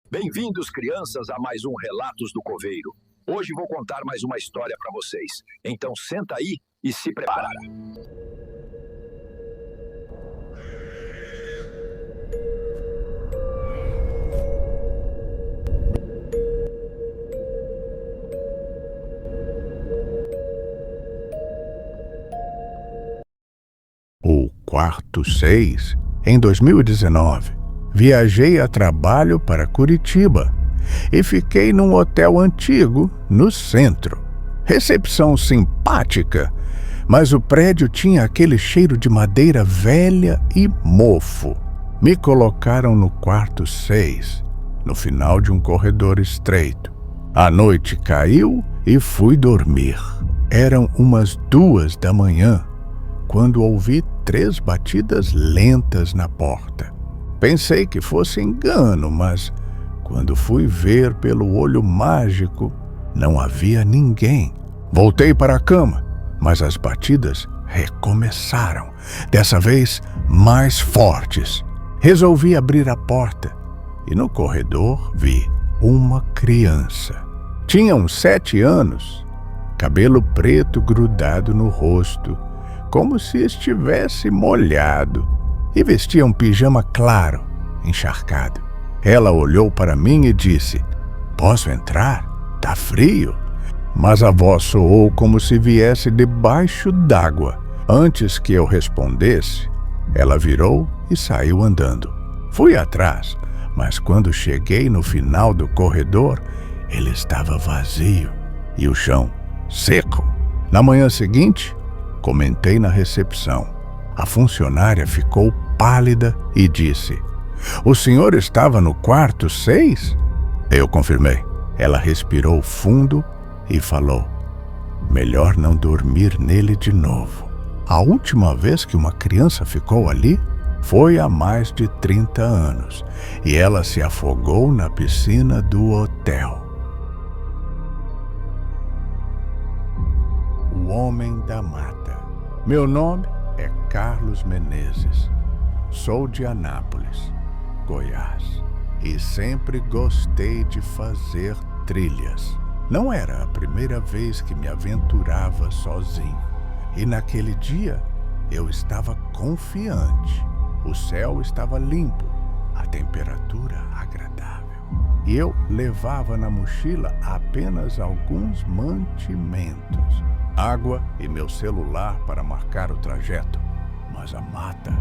Bem-vindos, crianças, a mais um Relatos do Coveiro. Hoje vou contar mais uma história para vocês. Então senta aí e se prepara. O quarto 6, em 2019, viajei a trabalho para Curitiba e fiquei num hotel antigo no centro. Recepção simpática, mas o prédio tinha aquele cheiro de madeira velha e mofo. Me colocaram no quarto 6, no final de um corredor estreito. A noite caiu e fui dormir. Eram umas 2 da manhã, quando ouvi 3 batidas lentas na porta. Pensei que fosse engano, mas quando fui ver pelo olho mágico, não havia ninguém. Voltei para a cama, mas as batidas recomeçaram, dessa vez mais fortes. Resolvi abrir a porta e no corredor vi uma criança. Tinha uns 7 anos, cabelo preto grudado no rosto, como se estivesse molhado, e vestia um pijama claro, encharcado. Ela olhou para mim e disse: "Posso entrar? Tá frio?" Mas a voz soou como se viesse debaixo d'água. Antes que eu respondesse, ela virou e saiu andando. Fui atrás, mas quando cheguei no final do corredor, ele estava vazio e o chão seco. Na manhã seguinte, comentei na recepção. A funcionária ficou pálida e disse: "O senhor estava no quarto 6?" Eu confirmei. Ela respirou fundo e falou: "Melhor não dormir nele de novo. A última vez que uma criança ficou ali foi há mais de 30 anos e ela se afogou na piscina do hotel." O Homem da Mata. Meu nome é Carlos Menezes. Sou de Anápolis, Goiás, e sempre gostei de fazer trilhas. Não era a primeira vez que me aventurava sozinho. E naquele dia eu estava confiante. O céu estava limpo, a temperatura agradável. E eu levava na mochila apenas alguns mantimentos: água e meu celular para marcar o trajeto. Mas a mata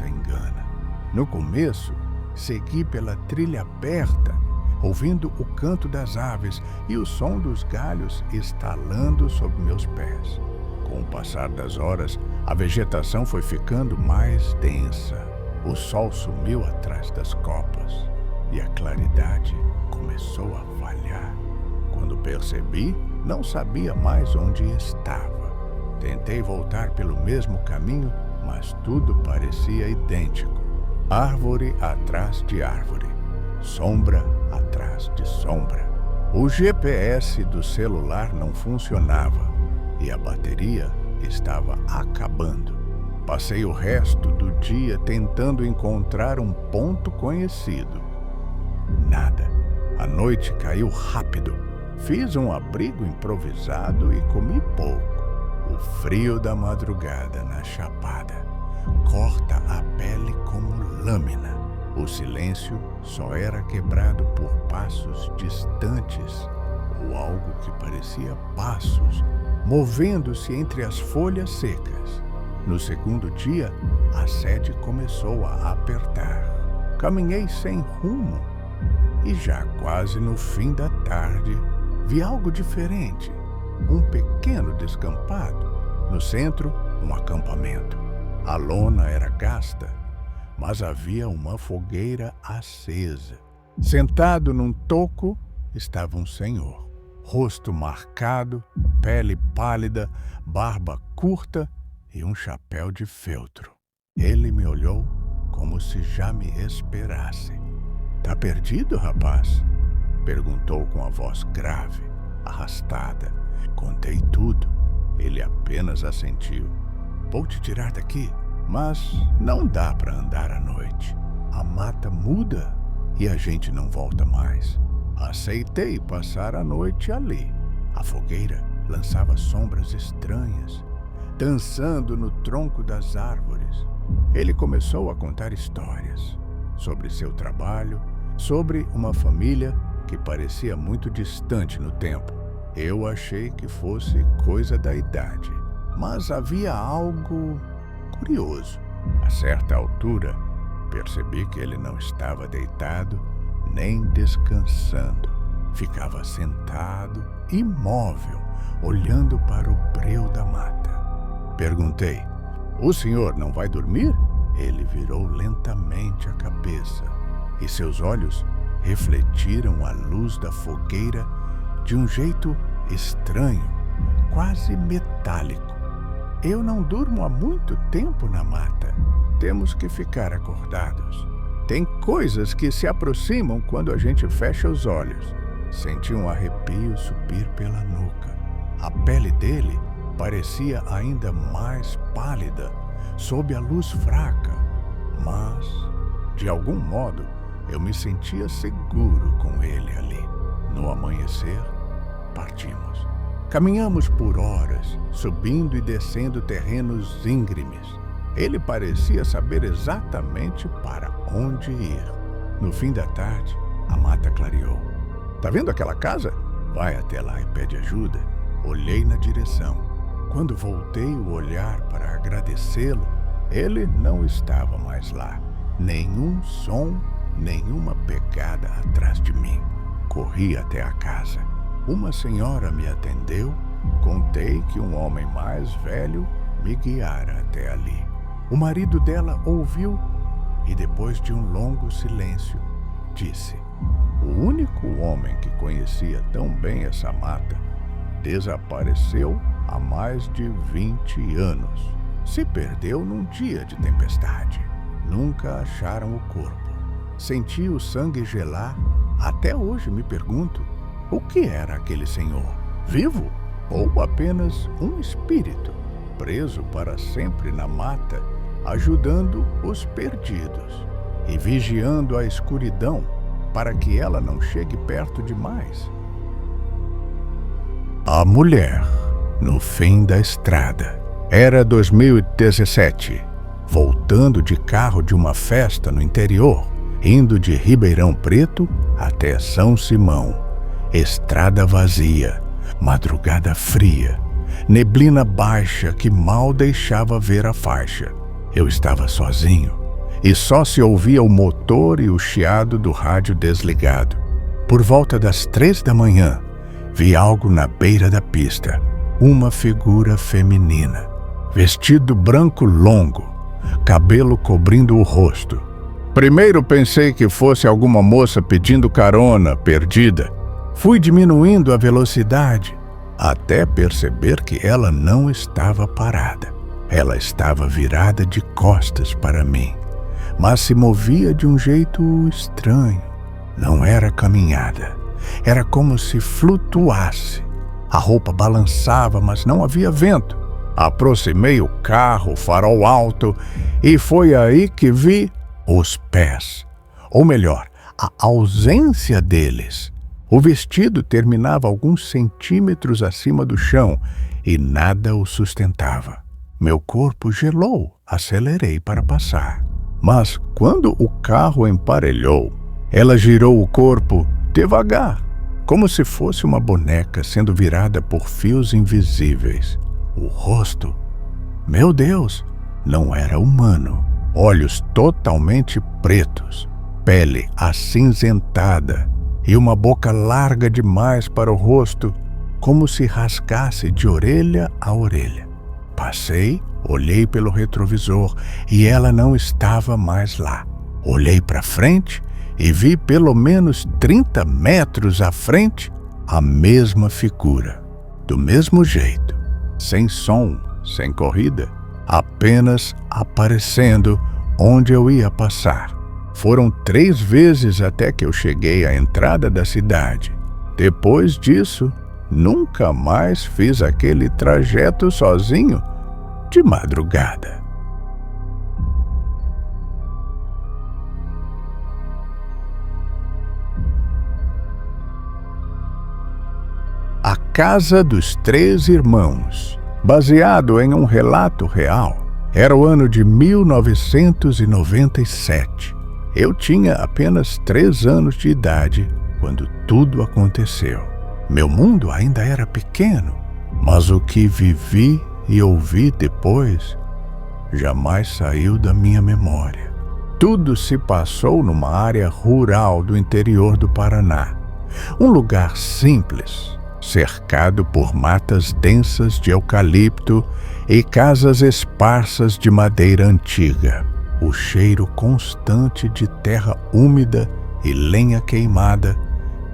engana. No começo, segui pela trilha aberta, ouvindo o canto das aves e o som dos galhos estalando sob meus pés. Com o passar das horas, a vegetação foi ficando mais densa. O sol sumiu atrás das copas e a claridade começou a falhar. Quando percebi, não sabia mais onde estava. Tentei voltar pelo mesmo caminho, mas tudo parecia idêntico. Árvore atrás de árvore, sombra atrás de sombra. O GPS do celular não funcionava e a bateria estava acabando. Passei o resto do dia tentando encontrar um ponto conhecido. Nada. A noite caiu rápido. Fiz um abrigo improvisado e comi pouco. O frio da madrugada na chapada corta a pele como lâmina. O silêncio só era quebrado por passos distantes ou algo que parecia passos movendo-se entre as folhas secas. No segundo dia, a sede começou a apertar. Caminhei sem rumo e já quase no fim da tarde vi algo diferente. Um pequeno descampado. No centro, um acampamento. A lona era gasta, mas havia uma fogueira acesa. Sentado num toco estava um senhor. Rosto marcado, pele pálida, barba curta e um chapéu de feltro. Ele me olhou como se já me esperasse. "Tá perdido, rapaz?" perguntou com a voz grave, arrastada. Contei tudo. Ele apenas assentiu. "Vou te tirar daqui, mas não dá para andar à noite. A mata muda e a gente não volta mais. Aceitei passar a noite ali. A fogueira lançava sombras estranhas, dançando no tronco das árvores. Ele começou a contar histórias sobre seu trabalho, sobre uma família que parecia muito distante no tempo. Eu achei que fosse coisa da idade, mas havia algo curioso. A certa altura, percebi que ele não estava deitado nem descansando. Ficava sentado, imóvel, olhando para o breu da mata. Perguntei: "O senhor não vai dormir?" Ele virou lentamente a cabeça e seus olhos refletiram a luz da fogueira de um jeito estranho, quase metálico. "Eu não durmo há muito tempo na mata. Temos que ficar acordados. Tem coisas que se aproximam quando a gente fecha os olhos." Senti um arrepio subir pela nuca. A pele dele parecia ainda mais pálida sob a luz fraca, mas, de algum modo, eu me sentia seguro com ele ali. No amanhecer, partimos. Caminhamos por horas, subindo e descendo terrenos íngremes. Ele parecia saber exatamente para onde ir. No fim da tarde, a mata clareou. "Tá vendo aquela casa? Vai até lá e pede ajuda." Olhei na direção. Quando voltei o olhar para agradecê-lo, ele não estava mais lá. Nenhum som, nenhuma pegada atrás de mim. Corri até a casa. Uma senhora me atendeu. Contei que um homem mais velho me guiara até ali. O marido dela ouviu e, depois de um longo silêncio, disse: "O único homem que conhecia tão bem essa mata desapareceu há mais de 20 anos. Se perdeu num dia de tempestade. Nunca acharam o corpo. Senti o sangue gelar. Até hoje me pergunto, o que era aquele senhor? Vivo? Ou apenas um espírito, preso para sempre na mata, ajudando os perdidos e vigiando a escuridão para que ela não chegue perto demais?" A mulher, no fim da estrada. Era 2017. Voltando de carro de uma festa no interior, indo de Ribeirão Preto até São Simão. Estrada vazia, madrugada fria, neblina baixa que mal deixava ver a faixa. Eu estava sozinho e só se ouvia o motor e o chiado do rádio desligado. Por volta das 3 da manhã, vi algo na beira da pista. Uma figura feminina, vestido branco longo, cabelo cobrindo o rosto. Primeiro pensei que fosse alguma moça pedindo carona, perdida. Fui diminuindo a velocidade, até perceber que ela não estava parada. Ela estava virada de costas para mim, mas se movia de um jeito estranho. Não era caminhada, era como se flutuasse. A roupa balançava, mas não havia vento. Aproximei o carro, farol alto, e foi aí que vi os pés. Ou melhor, a ausência deles. O vestido terminava alguns centímetros acima do chão e nada o sustentava. Meu corpo gelou, acelerei para passar. Mas quando o carro emparelhou, ela girou o corpo devagar, como se fosse uma boneca sendo virada por fios invisíveis. O rosto, meu Deus, não era humano. Olhos totalmente pretos, pele acinzentada e uma boca larga demais para o rosto, como se rasgasse de orelha a orelha. Passei, olhei pelo retrovisor e ela não estava mais lá. Olhei para frente e vi pelo menos 30 metros à frente a mesma figura, do mesmo jeito, sem som, sem corrida, apenas aparecendo onde eu ia passar. Foram 3 vezes até que eu cheguei à entrada da cidade. Depois disso, nunca mais fiz aquele trajeto sozinho de madrugada. Casa dos Três Irmãos, baseado em um relato real. Era o ano de 1997. Eu tinha apenas 3 anos de idade quando tudo aconteceu. Meu mundo ainda era pequeno, mas o que vivi e ouvi depois jamais saiu da minha memória. Tudo se passou numa área rural do interior do Paraná. Um lugar simples, cercado por matas densas de eucalipto e casas esparsas de madeira antiga. O cheiro constante de terra úmida e lenha queimada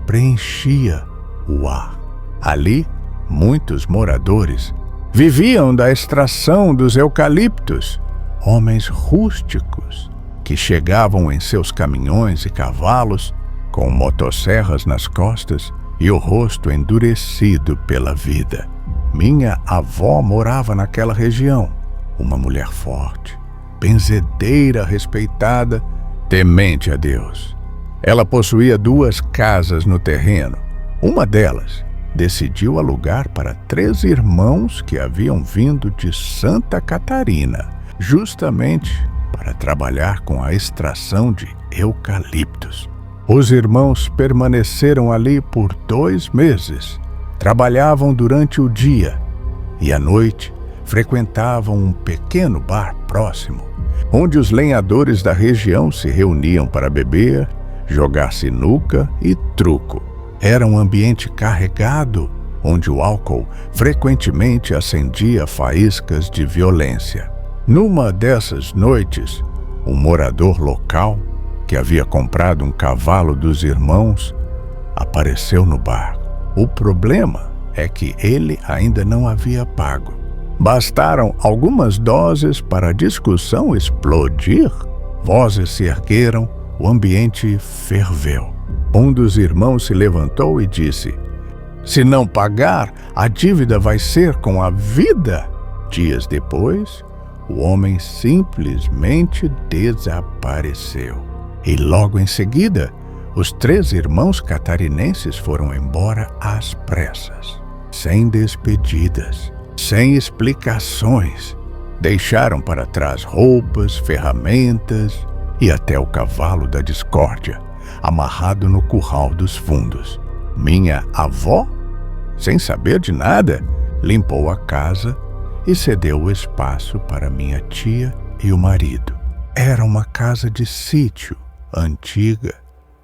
preenchia o ar. Ali, muitos moradores viviam da extração dos eucaliptos, homens rústicos que chegavam em seus caminhões e cavalos com motosserras nas costas e o rosto endurecido pela vida. Minha avó morava naquela região, uma mulher forte, benzedeira respeitada, temente a Deus. Ela possuía 2 casas no terreno. Uma delas decidiu alugar para 3 irmãos que haviam vindo de Santa Catarina, justamente para trabalhar com a extração de eucaliptos. Os irmãos permaneceram ali por 2 meses. Trabalhavam durante o dia e à noite frequentavam um pequeno bar próximo, onde os lenhadores da região se reuniam para beber, jogar sinuca e truco. Era um ambiente carregado, onde o álcool frequentemente acendia faíscas de violência. Numa dessas noites, um morador local, que havia comprado um cavalo dos irmãos, apareceu no bar. O problema é que ele ainda não havia pago. Bastaram algumas doses para a discussão explodir. Vozes se ergueram, o ambiente ferveu. Um dos irmãos se levantou e disse: "Se não pagar, a dívida vai ser com a vida." Dias depois, o homem simplesmente desapareceu. E logo em seguida, os 3 irmãos catarinenses foram embora às pressas, sem despedidas, sem explicações. Deixaram para trás roupas, ferramentas e até o cavalo da discórdia, amarrado no curral dos fundos. Minha avó, sem saber de nada, limpou a casa e cedeu o espaço para minha tia e o marido. Era uma casa de sítio, antiga,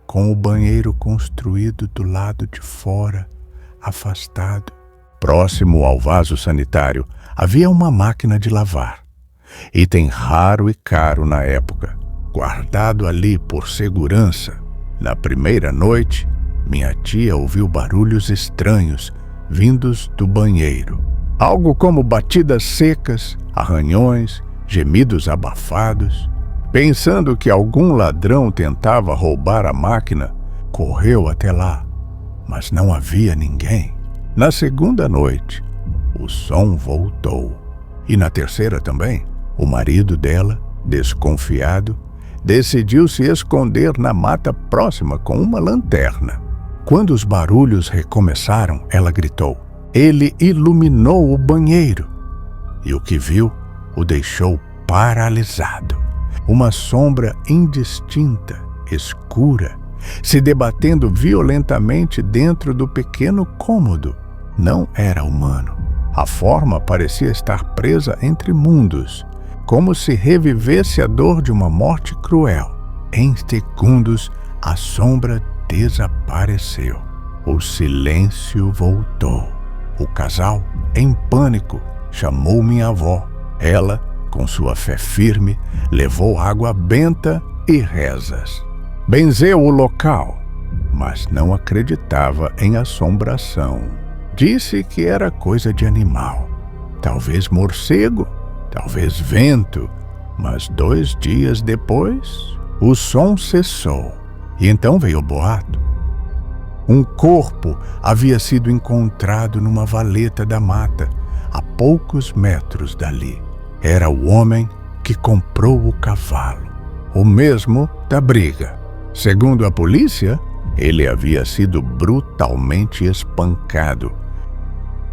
com o banheiro construído do lado de fora, afastado. Próximo ao vaso sanitário havia uma máquina de lavar, item raro e caro na época, guardado ali por segurança. Na primeira noite, minha tia ouviu barulhos estranhos vindos do banheiro. Algo como batidas secas, arranhões, gemidos abafados. Pensando que algum ladrão tentava roubar a máquina, correu até lá, mas não havia ninguém. Na segunda noite, o som voltou. E na terceira também, o marido dela, desconfiado, decidiu se esconder na mata próxima com uma lanterna. Quando os barulhos recomeçaram, ela gritou. Ele iluminou o banheiro e o que viu o deixou paralisado. Uma sombra indistinta, escura, se debatendo violentamente dentro do pequeno cômodo. Não era humano. A forma parecia estar presa entre mundos, como se revivesse a dor de uma morte cruel. Em segundos, a sombra desapareceu. O silêncio voltou. O casal, em pânico, chamou minha avó. Ela, com sua fé firme, levou água benta e rezas. Benzeu o local, mas não acreditava em assombração. Disse que era coisa de animal. Talvez morcego, talvez vento. Mas 2 dias depois, o som cessou. E então veio o boato. Um corpo havia sido encontrado numa valeta da mata, a poucos metros dali. Era o homem que comprou o cavalo, o mesmo da briga. Segundo a polícia, ele havia sido brutalmente espancado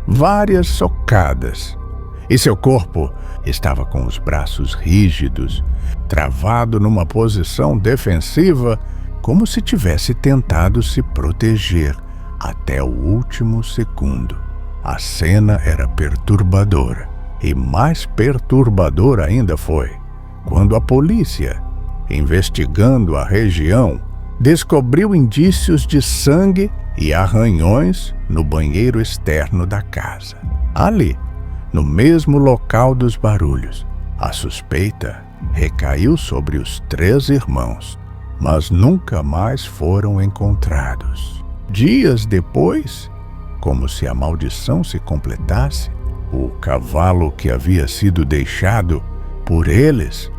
várias socadas, e seu corpo estava com os braços rígidos, travado numa posição defensiva, como se tivesse tentado se proteger até o último segundo. A cena era perturbadora, e mais perturbadora ainda foi quando a polícia, investigando a região, descobriu indícios de sangue e arranhões no banheiro externo da casa. Ali, no mesmo local dos barulhos, a suspeita recaiu sobre os 3 irmãos, mas nunca mais foram encontrados. Dias depois, como se a maldição se completasse, o cavalo que havia sido deixado por eles,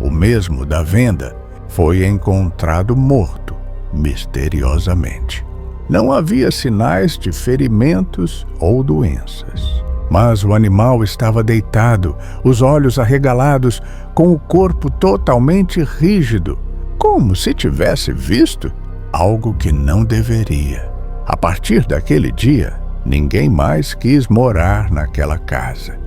o mesmo da venda, foi encontrado morto misteriosamente. Não havia sinais de ferimentos ou doenças, mas o animal estava deitado, os olhos arregalados, com o corpo totalmente rígido, como se tivesse visto algo que não deveria. A partir daquele dia, ninguém mais quis morar naquela casa.